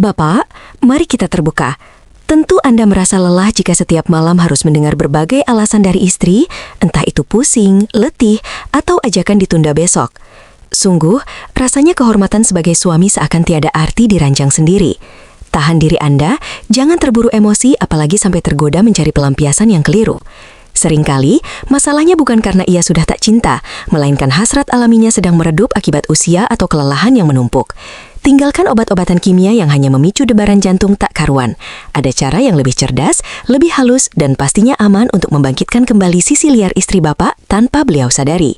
Bapak, mari kita terbuka. Tentu Anda merasa lelah jika setiap malam harus mendengar berbagai alasan dari istri, entah itu pusing, letih, atau ajakan ditunda besok. Sungguh, rasanya kehormatan sebagai suami seakan tiada arti diranjang sendiri. Tahan diri Anda, jangan terburu emosi apalagi sampai tergoda mencari pelampiasan yang keliru. Seringkali, masalahnya bukan karena ia sudah tak cinta, melainkan hasrat alaminya sedang meredup akibat usia atau kelelahan yang menumpuk. Tinggalkan obat-obatan kimia yang hanya memicu debaran jantung tak karuan. Ada cara yang lebih cerdas, lebih halus, dan pastinya aman untuk membangkitkan kembali sisi liar istri Bapak tanpa beliau sadari.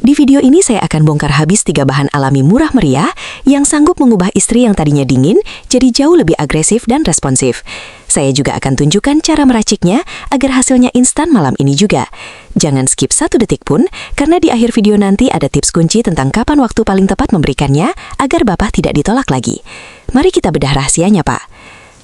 Di video ini saya akan bongkar habis 3 bahan alami murah meriah yang sanggup mengubah istri yang tadinya dingin jadi jauh lebih agresif dan responsif. Saya juga akan tunjukkan cara meraciknya agar hasilnya instan malam ini juga. Jangan skip 1 detik pun, karena di akhir video nanti ada tips kunci tentang kapan waktu paling tepat memberikannya agar Bapak tidak ditolak lagi. Mari kita bedah rahasianya, Pak.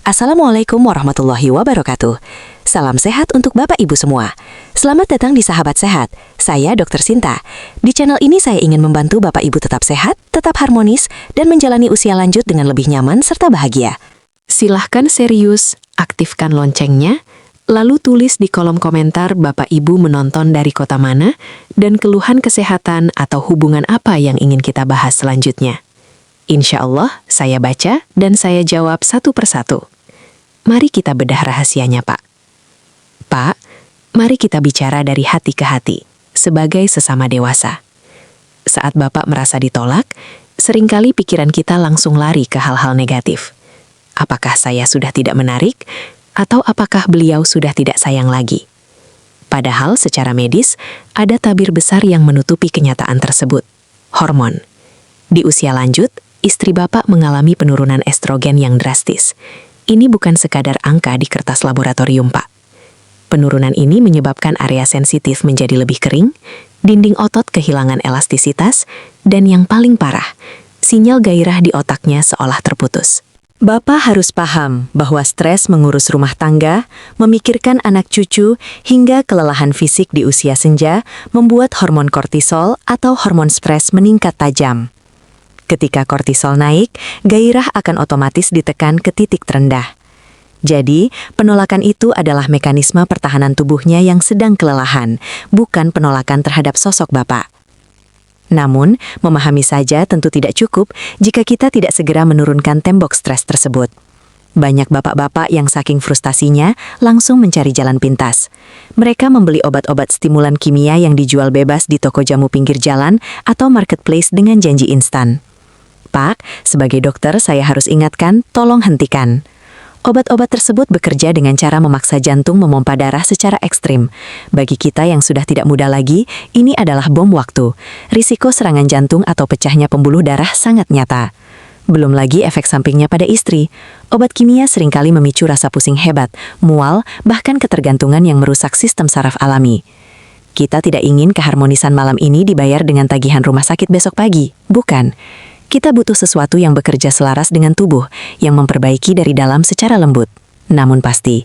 Assalamualaikum warahmatullahi wabarakatuh. Salam sehat untuk Bapak Ibu semua. Selamat datang di Sahabat Sehat. Saya Dr. Sinta. Di channel ini saya ingin membantu Bapak Ibu tetap sehat, tetap harmonis, dan menjalani usia lanjut dengan lebih nyaman serta bahagia. Silahkan serius, aktifkan loncengnya, lalu tulis di kolom komentar Bapak Ibu menonton dari kota mana, dan keluhan kesehatan atau hubungan apa yang ingin kita bahas selanjutnya. Insya Allah, saya baca dan saya jawab satu persatu. Mari kita bedah rahasianya, Pak. Pak, mari kita bicara dari hati ke hati, sebagai sesama dewasa. Saat Bapak merasa ditolak, seringkali pikiran kita langsung lari ke hal-hal negatif. Apakah saya sudah tidak menarik, atau apakah beliau sudah tidak sayang lagi? Padahal secara medis, ada tabir besar yang menutupi kenyataan tersebut. Hormon. Di usia lanjut, istri Bapak mengalami penurunan estrogen yang drastis. Ini bukan sekadar angka di kertas laboratorium, Pak. Penurunan ini menyebabkan area sensitif menjadi lebih kering, dinding otot kehilangan elastisitas, dan yang paling parah, sinyal gairah di otaknya seolah terputus. Bapak harus paham bahwa stres mengurus rumah tangga, memikirkan anak cucu, hingga kelelahan fisik di usia senja membuat hormon kortisol atau hormon stres meningkat tajam. Ketika kortisol naik, gairah akan otomatis ditekan ke titik terendah. Jadi, penolakan itu adalah mekanisme pertahanan tubuhnya yang sedang kelelahan, bukan penolakan terhadap sosok Bapak. Namun, memahami saja tentu tidak cukup jika kita tidak segera menurunkan tembok stres tersebut. Banyak bapak-bapak yang saking frustasinya langsung mencari jalan pintas. Mereka membeli obat-obat stimulan kimia yang dijual bebas di toko jamu pinggir jalan atau marketplace dengan janji instan. Pak, sebagai dokter saya harus ingatkan, tolong hentikan. Obat-obat tersebut bekerja dengan cara memaksa jantung memompa darah secara ekstrim. Bagi kita yang sudah tidak muda lagi, ini adalah bom waktu. Risiko serangan jantung atau pecahnya pembuluh darah sangat nyata. Belum lagi efek sampingnya pada istri. Obat kimia seringkali memicu rasa pusing hebat, mual, bahkan ketergantungan yang merusak sistem saraf alami. Kita tidak ingin keharmonisan malam ini dibayar dengan tagihan rumah sakit besok pagi. Bukan. Kita butuh sesuatu yang bekerja selaras dengan tubuh, yang memperbaiki dari dalam secara lembut. Namun pasti,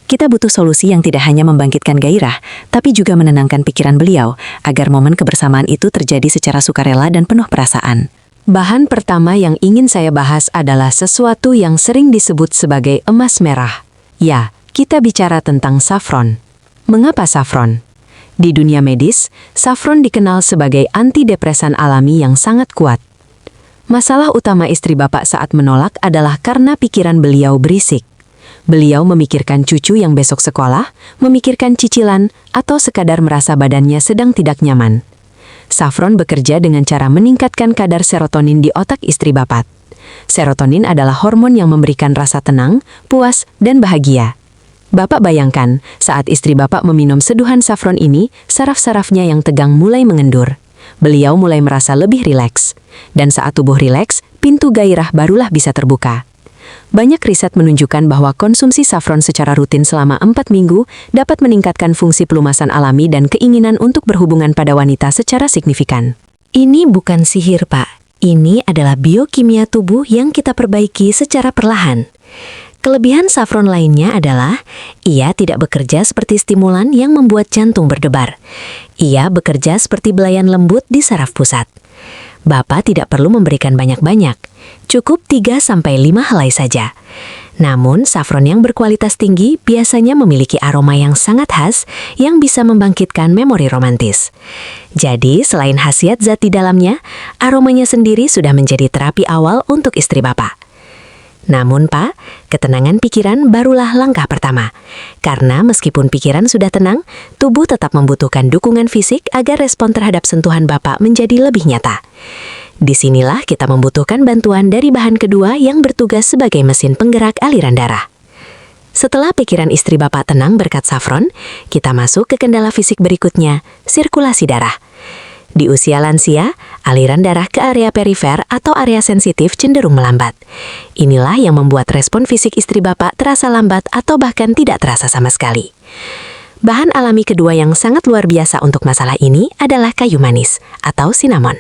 kita butuh solusi yang tidak hanya membangkitkan gairah, tapi juga menenangkan pikiran beliau, agar momen kebersamaan itu terjadi secara sukarela dan penuh perasaan. Bahan pertama yang ingin saya bahas adalah sesuatu yang sering disebut sebagai emas merah. Ya, kita bicara tentang safron. Mengapa safron? Di dunia medis, safron dikenal sebagai antidepresan alami yang sangat kuat. Masalah utama istri Bapak saat menolak adalah karena pikiran beliau berisik. Beliau memikirkan cucu yang besok sekolah, memikirkan cicilan, atau sekadar merasa badannya sedang tidak nyaman. Safron bekerja dengan cara meningkatkan kadar serotonin di otak istri Bapak. Serotonin adalah hormon yang memberikan rasa tenang, puas, dan bahagia. Bapak bayangkan, saat istri Bapak meminum seduhan safron ini, saraf-sarafnya yang tegang mulai mengendur. Beliau mulai merasa lebih rileks. Dan saat tubuh rileks, pintu gairah barulah bisa terbuka. Banyak riset menunjukkan bahwa konsumsi safron secara rutin selama 4 minggu dapat meningkatkan fungsi pelumasan alami dan keinginan untuk berhubungan pada wanita secara signifikan. Ini bukan sihir, Pak. Ini adalah biokimia tubuh yang kita perbaiki secara perlahan. Kelebihan safron lainnya adalah, ia tidak bekerja seperti stimulan yang membuat jantung berdebar. Ia bekerja seperti belayan lembut di saraf pusat. Bapak tidak perlu memberikan banyak-banyak, cukup 3-5 helai saja. Namun, safron yang berkualitas tinggi biasanya memiliki aroma yang sangat khas yang bisa membangkitkan memori romantis. Jadi, selain khasiat zat di dalamnya, aromanya sendiri sudah menjadi terapi awal untuk istri Bapak. Namun Pak, ketenangan pikiran barulah langkah pertama. Karena meskipun pikiran sudah tenang, tubuh tetap membutuhkan dukungan fisik agar respon terhadap sentuhan Bapak menjadi lebih nyata. Disinilah kita membutuhkan bantuan dari bahan kedua yang bertugas sebagai mesin penggerak aliran darah. Setelah pikiran istri Bapak tenang berkat safron, kita masuk ke kendala fisik berikutnya, sirkulasi darah. Di usia lansia, aliran darah ke area perifer atau area sensitif cenderung melambat. Inilah yang membuat respon fisik istri Bapak terasa lambat atau bahkan tidak terasa sama sekali. Bahan alami kedua yang sangat luar biasa untuk masalah ini adalah kayu manis atau cinnamon.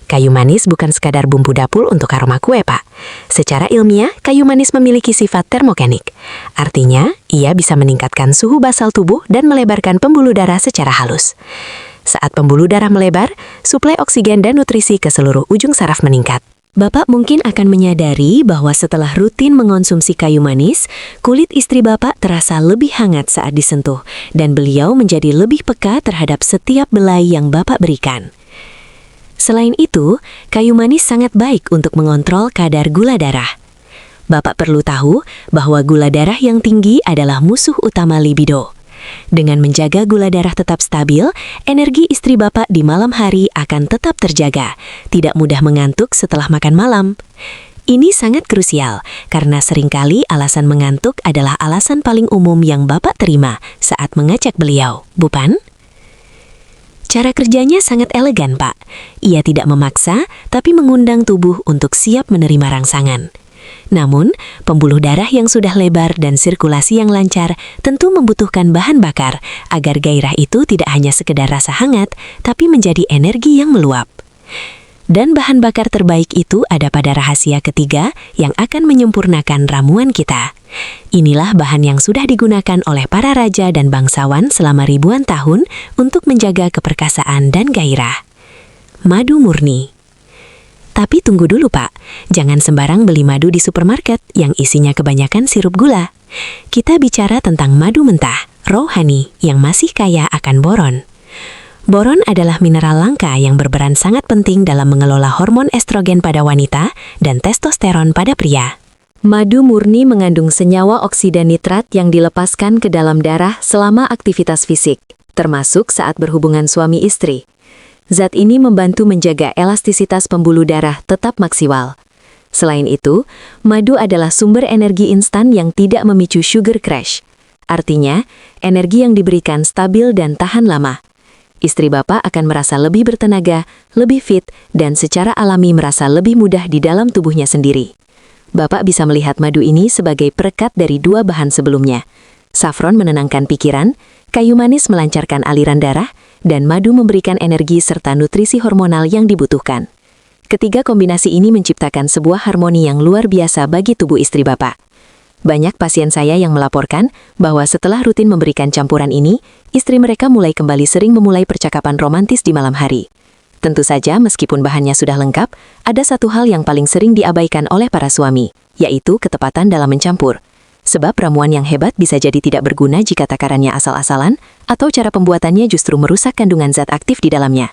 Kayu manis bukan sekadar bumbu dapur untuk aroma kue, Pak. Secara ilmiah, kayu manis memiliki sifat termogenik. Artinya, ia bisa meningkatkan suhu basal tubuh dan melebarkan pembuluh darah secara halus. Saat pembuluh darah melebar, suplai oksigen dan nutrisi ke seluruh ujung saraf meningkat. Bapak mungkin akan menyadari bahwa setelah rutin mengonsumsi kayu manis, kulit istri Bapak terasa lebih hangat saat disentuh, dan beliau menjadi lebih peka terhadap setiap belai yang Bapak berikan. Selain itu, kayu manis sangat baik untuk mengontrol kadar gula darah. Bapak perlu tahu bahwa gula darah yang tinggi adalah musuh utama libido. Dengan menjaga gula darah tetap stabil, energi istri Bapak di malam hari akan tetap terjaga, tidak mudah mengantuk setelah makan malam. Ini sangat krusial, karena seringkali alasan mengantuk adalah alasan paling umum yang Bapak terima saat mengajak beliau, bukan? Cara kerjanya sangat elegan, Pak. Ia tidak memaksa, tapi mengundang tubuh untuk siap menerima rangsangan. Namun, pembuluh darah yang sudah lebar dan sirkulasi yang lancar tentu membutuhkan bahan bakar agar gairah itu tidak hanya sekedar rasa hangat, tapi menjadi energi yang meluap. Dan bahan bakar terbaik itu ada pada rahasia ketiga yang akan menyempurnakan ramuan kita. Inilah bahan yang sudah digunakan oleh para raja dan bangsawan selama ribuan tahun untuk menjaga keperkasaan dan gairah. Madu murni. Tapi tunggu dulu, Pak. Jangan sembarang beli madu di supermarket yang isinya kebanyakan sirup gula. Kita bicara tentang madu mentah, raw honey, yang masih kaya akan boron. Boron adalah mineral langka yang berperan sangat penting dalam mengelola hormon estrogen pada wanita dan testosteron pada pria. Madu murni mengandung senyawa oksida nitrat yang dilepaskan ke dalam darah selama aktivitas fisik, termasuk saat berhubungan suami istri. Zat ini membantu menjaga elastisitas pembuluh darah tetap maksimal. Selain itu, madu adalah sumber energi instan yang tidak memicu sugar crash. Artinya, energi yang diberikan stabil dan tahan lama. Istri Bapak akan merasa lebih bertenaga, lebih fit, dan secara alami merasa lebih mudah di dalam tubuhnya sendiri. Bapak bisa melihat madu ini sebagai perekat dari dua bahan sebelumnya. Safron menenangkan pikiran, kayu manis melancarkan aliran darah, dan madu memberikan energi serta nutrisi hormonal yang dibutuhkan. Ketiga kombinasi ini menciptakan sebuah harmoni yang luar biasa bagi tubuh istri Bapak. Banyak pasien saya yang melaporkan bahwa setelah rutin memberikan campuran ini, istri mereka mulai kembali sering memulai percakapan romantis di malam hari. Tentu saja meskipun bahannya sudah lengkap, ada satu hal yang paling sering diabaikan oleh para suami, yaitu ketepatan dalam mencampur. Sebab ramuan yang hebat bisa jadi tidak berguna jika takarannya asal-asalan, atau cara pembuatannya justru merusak kandungan zat aktif di dalamnya.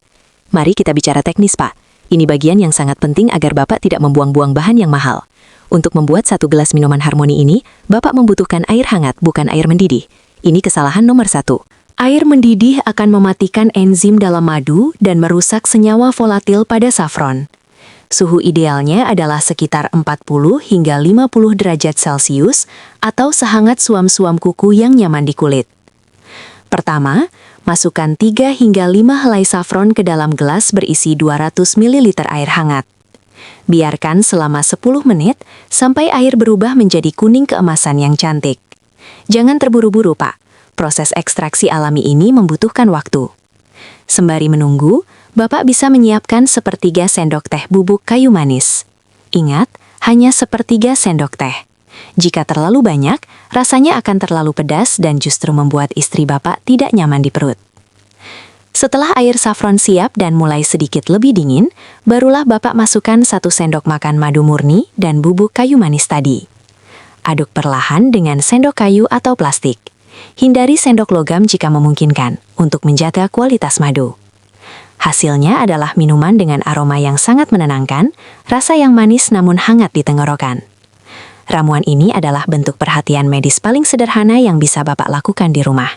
Mari kita bicara teknis, Pak. Ini bagian yang sangat penting agar Bapak tidak membuang-buang bahan yang mahal. Untuk membuat 1 gelas minuman harmoni ini, Bapak membutuhkan air hangat, bukan air mendidih. Ini kesalahan nomor 1. Air mendidih akan mematikan enzim dalam madu dan merusak senyawa volatil pada safron. Suhu idealnya adalah sekitar 40 hingga 50 derajat Celcius atau sehangat suam-suam kuku yang nyaman di kulit. Pertama, masukkan 3 hingga 5 helai safron ke dalam gelas berisi 200 ml air hangat. Biarkan selama 10 menit sampai air berubah menjadi kuning keemasan yang cantik. Jangan terburu-buru, Pak. Proses ekstraksi alami ini membutuhkan waktu. Sembari menunggu, Bapak bisa menyiapkan 1/3 sendok teh bubuk kayu manis. Ingat, hanya 1/3 sendok teh. Jika terlalu banyak, rasanya akan terlalu pedas dan justru membuat istri Bapak tidak nyaman di perut. Setelah air safron siap dan mulai sedikit lebih dingin, barulah Bapak masukkan 1 sendok makan madu murni dan bubuk kayu manis tadi. Aduk perlahan dengan sendok kayu atau plastik. Hindari sendok logam jika memungkinkan, untuk menjaga kualitas madu. Hasilnya adalah minuman dengan aroma yang sangat menenangkan, rasa yang manis namun hangat di tenggorokan. Ramuan ini adalah bentuk perhatian medis paling sederhana yang bisa Bapak lakukan di rumah.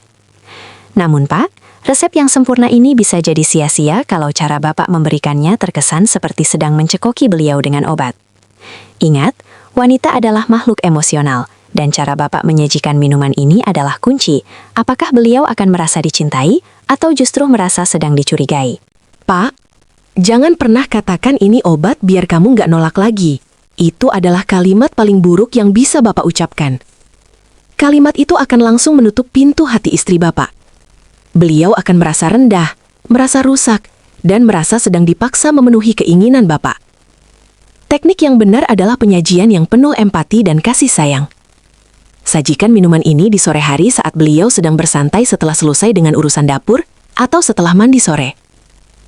Namun Pak, resep yang sempurna ini bisa jadi sia-sia kalau cara Bapak memberikannya terkesan seperti sedang mencekoki beliau dengan obat. Ingat, wanita adalah makhluk emosional, dan cara Bapak menyajikan minuman ini adalah kunci. Apakah beliau akan merasa dicintai, atau justru merasa sedang dicurigai? Pak, jangan pernah katakan ini obat biar kamu nggak nolak lagi. Itu adalah kalimat paling buruk yang bisa Bapak ucapkan. Kalimat itu akan langsung menutup pintu hati istri Bapak. Beliau akan merasa rendah, merasa rusak, dan merasa sedang dipaksa memenuhi keinginan Bapak. Teknik yang benar adalah penyajian yang penuh empati dan kasih sayang. Sajikan minuman ini di sore hari saat beliau sedang bersantai setelah selesai dengan urusan dapur atau setelah mandi sore.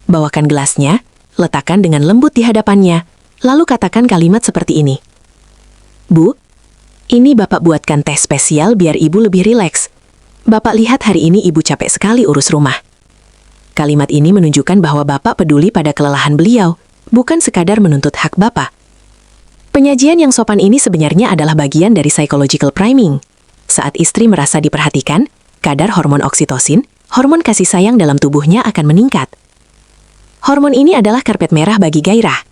Bawakan gelasnya, letakkan dengan lembut di hadapannya, lalu katakan kalimat seperti ini. Bu, ini Bapak buatkan teh spesial biar Ibu lebih rileks. Bapak lihat hari ini Ibu capek sekali urus rumah. Kalimat ini menunjukkan bahwa Bapak peduli pada kelelahan beliau, bukan sekadar menuntut hak Bapak. Penyajian yang sopan ini sebenarnya adalah bagian dari psychological priming. Saat istri merasa diperhatikan, kadar hormon oksitosin, hormon kasih sayang dalam tubuhnya akan meningkat. Hormon ini adalah karpet merah bagi gairah.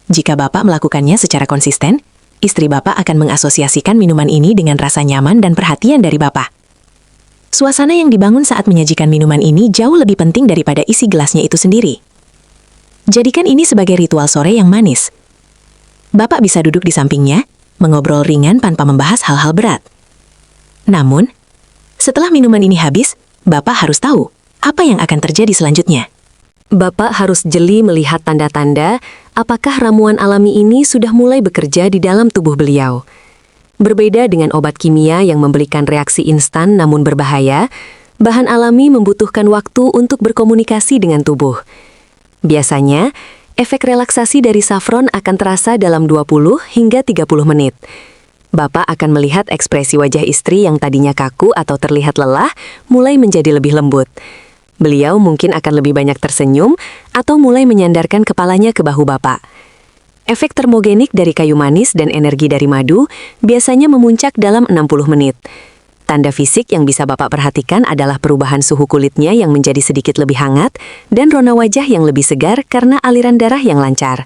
Jika Bapak melakukannya secara konsisten, istri Bapak akan mengasosiasikan minuman ini dengan rasa nyaman dan perhatian dari Bapak. Suasana yang dibangun saat menyajikan minuman ini jauh lebih penting daripada isi gelasnya itu sendiri. Jadikan ini sebagai ritual sore yang manis. Bapak bisa duduk di sampingnya, mengobrol ringan tanpa membahas hal-hal berat. Namun, setelah minuman ini habis, Bapak harus tahu apa yang akan terjadi selanjutnya. Bapak harus jeli melihat tanda-tanda apakah ramuan alami ini sudah mulai bekerja di dalam tubuh beliau. Berbeda dengan obat kimia yang memberikan reaksi instan namun berbahaya, bahan alami membutuhkan waktu untuk berkomunikasi dengan tubuh. Biasanya, efek relaksasi dari safron akan terasa dalam 20 hingga 30 menit. Bapak akan melihat ekspresi wajah istri yang tadinya kaku atau terlihat lelah mulai menjadi lebih lembut. Beliau mungkin akan lebih banyak tersenyum atau mulai menyandarkan kepalanya ke bahu Bapak. Efek termogenik dari kayu manis dan energi dari madu biasanya memuncak dalam 60 menit. Tanda fisik yang bisa Bapak perhatikan adalah perubahan suhu kulitnya yang menjadi sedikit lebih hangat dan rona wajah yang lebih segar karena aliran darah yang lancar.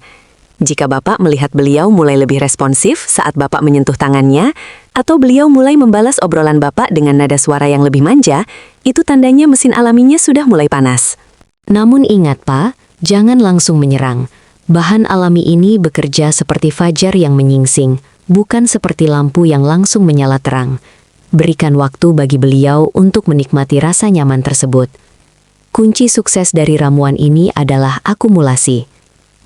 Jika Bapak melihat beliau mulai lebih responsif saat Bapak menyentuh tangannya, atau beliau mulai membalas obrolan Bapak dengan nada suara yang lebih manja, itu tandanya mesin alaminya sudah mulai panas. Namun ingat Pak, jangan langsung menyerang. Bahan alami ini bekerja seperti fajar yang menyingsing, bukan seperti lampu yang langsung menyala terang. Berikan waktu bagi beliau untuk menikmati rasa nyaman tersebut. Kunci sukses dari ramuan ini adalah akumulasi.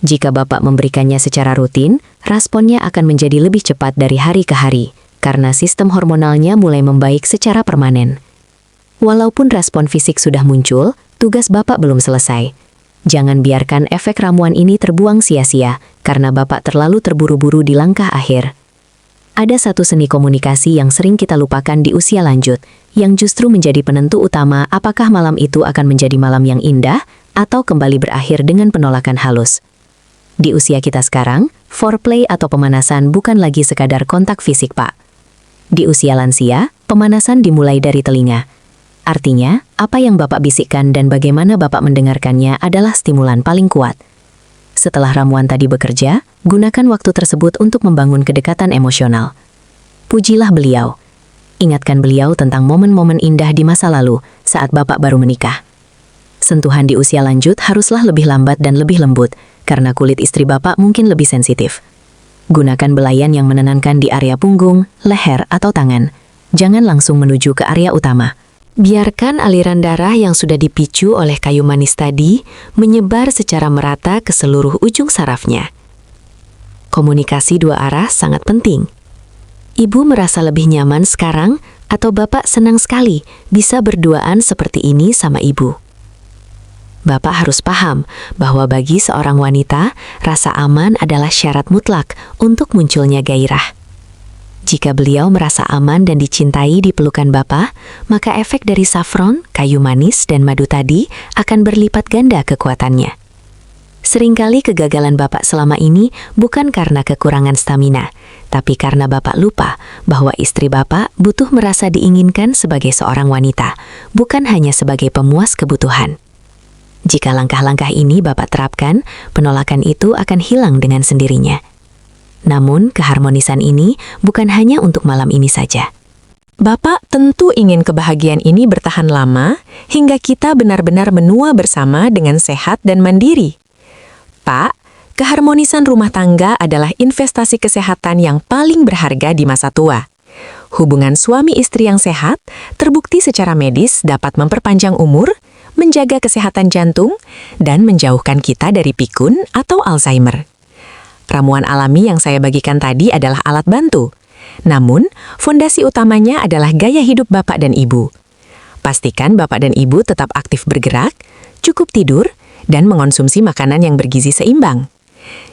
Jika Bapak memberikannya secara rutin, responnya akan menjadi lebih cepat dari hari ke hari, karena sistem hormonalnya mulai membaik secara permanen. Walaupun respon fisik sudah muncul, tugas Bapak belum selesai. Jangan biarkan efek ramuan ini terbuang sia-sia, karena Bapak terlalu terburu-buru di langkah akhir. Ada satu seni komunikasi yang sering kita lupakan di usia lanjut, yang justru menjadi penentu utama apakah malam itu akan menjadi malam yang indah, atau kembali berakhir dengan penolakan halus. Di usia kita sekarang, foreplay atau pemanasan bukan lagi sekadar kontak fisik, Pak. Di usia lansia, pemanasan dimulai dari telinga. Artinya, apa yang Bapak bisikkan dan bagaimana Bapak mendengarkannya adalah stimulan paling kuat. Setelah ramuan tadi bekerja, gunakan waktu tersebut untuk membangun kedekatan emosional. Pujilah beliau. Ingatkan beliau tentang momen-momen indah di masa lalu saat Bapak baru menikah. Sentuhan di usia lanjut haruslah lebih lambat dan lebih lembut, karena kulit istri Bapak mungkin lebih sensitif. Gunakan belayan yang menenangkan di area punggung, leher, atau tangan. Jangan langsung menuju ke area utama. Biarkan aliran darah yang sudah dipicu oleh kayu manis tadi menyebar secara merata ke seluruh ujung sarafnya. Komunikasi dua arah sangat penting. Ibu merasa lebih nyaman sekarang atau Bapak senang sekali bisa berduaan seperti ini sama Ibu? Bapak harus paham bahwa bagi seorang wanita, rasa aman adalah syarat mutlak untuk munculnya gairah. Jika beliau merasa aman dan dicintai di pelukan Bapak, maka efek dari saffron, kayu manis, dan madu tadi akan berlipat ganda kekuatannya. Seringkali kegagalan Bapak selama ini bukan karena kekurangan stamina, tapi karena Bapak lupa bahwa istri Bapak butuh merasa diinginkan sebagai seorang wanita, bukan hanya sebagai pemuas kebutuhan. Jika langkah-langkah ini Bapak terapkan, penolakan itu akan hilang dengan sendirinya. Namun, keharmonisan ini bukan hanya untuk malam ini saja. Bapak tentu ingin kebahagiaan ini bertahan lama hingga kita benar-benar menua bersama dengan sehat dan mandiri. Pak, keharmonisan rumah tangga adalah investasi kesehatan yang paling berharga di masa tua. Hubungan suami istri yang sehat terbukti secara medis dapat memperpanjang umur, menjaga kesehatan jantung, dan menjauhkan kita dari pikun atau Alzheimer. Ramuan alami yang saya bagikan tadi adalah alat bantu. Namun, fondasi utamanya adalah gaya hidup Bapak dan Ibu. Pastikan Bapak dan Ibu tetap aktif bergerak, cukup tidur, dan mengonsumsi makanan yang bergizi seimbang.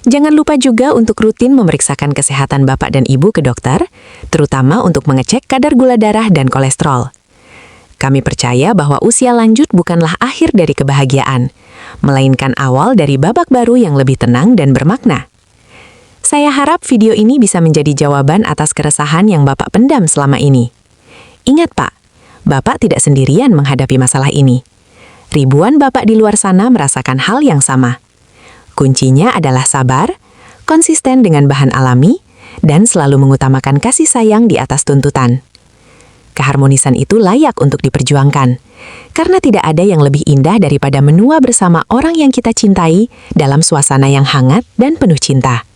Jangan lupa juga untuk rutin memeriksakan kesehatan Bapak dan Ibu ke dokter, terutama untuk mengecek kadar gula darah dan kolesterol. Kami percaya bahwa usia lanjut bukanlah akhir dari kebahagiaan, melainkan awal dari babak baru yang lebih tenang dan bermakna. Saya harap video ini bisa menjadi jawaban atas keresahan yang Bapak pendam selama ini. Ingat Pak, Bapak tidak sendirian menghadapi masalah ini. Ribuan Bapak di luar sana merasakan hal yang sama. Kuncinya adalah sabar, konsisten dengan bahan alami, dan selalu mengutamakan kasih sayang di atas tuntutan. Keharmonisan itu layak untuk diperjuangkan, karena tidak ada yang lebih indah daripada menua bersama orang yang kita cintai dalam suasana yang hangat dan penuh cinta.